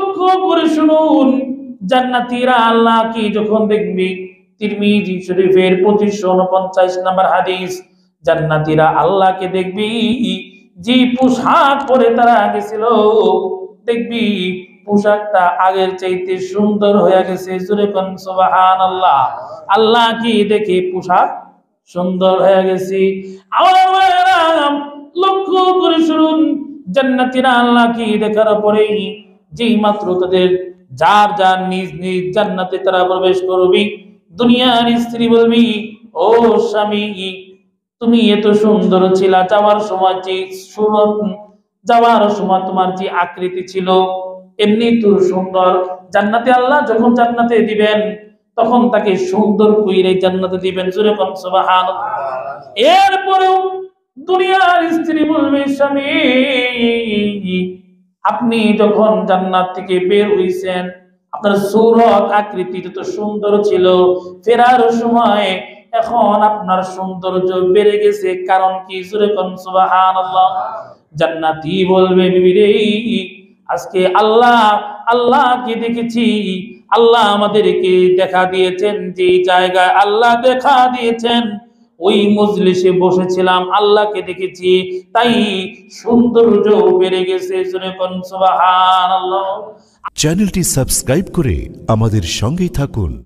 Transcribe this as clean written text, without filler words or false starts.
লক্ষ্য করে শুনুন, জান্নাতীরা আল্লাহকে যখন দেখবে, তিরমিজি শরীফের 2549 নম্বর হাদিস, জান্নাতীরা আল্লাহকে দেখবি যে পোশাক পরে তারা গেছিল, দেখবি পোশাকটা আগের চাইতে সুন্দর হয়ে গেছে। জোরে কোন সুবহানাল্লাহ। আল্লাহকে দেখে পোশাক সুন্দর হয়ে গেছে। আমার লক্ষ্য করে শুনুন, জান্নাতীরা আল্লাহকে দেখার পরে যেই মাত্র তাদের যার যার নিজ নিজ জান্নাতে তারা প্রবেশ করবি, দুনিয়ার স্ত্রী বলবি, ও স্বামী, তুমি এত সুন্দর ছিলা, যাওয়ার সময় যে সুরত, যাওয়ার সময় তোমার যে আকৃতি ছিল এমনি তো সুন্দর। জান্নাতে আল্লাহ যখন জান্নাতে দিবেন তখন তাকে সুন্দর কইরে জান্নাতে দিবেন। জোরে কোন সুবহানাল্লাহ। এরপরেও দুনিয়ার স্ত্রী বলবে, স্বামী, আপনি যখন জান্নাত থেকে বের হইছেন আপনার সূরত আকৃতি যত সুন্দর ছিল, ফেরার সময় এখন আপনার সৌন্দর্য বেড়ে গেছে, কারণ কি? জোরে কোন সুবহানাল্লাহ। জান্নাতি বলবে, বিবি রে, আজকে আল্লাহকে দেখেছি, আল্লাহ আমাদেরকে দেখা দিয়েছেন, যে জায়গায় আল্লাহ দেখা দিয়েছেন ওই মজলিসে বসেছিলাম, আল্লাহকে দেখেছি, তাই সৌন্দর্য বেড়ে গেছে। জোরে কোন সুবহানাল্লাহ। চ্যানেলটি সাবস্ক্রাইব করে আমাদের সঙ্গেই থাকুন।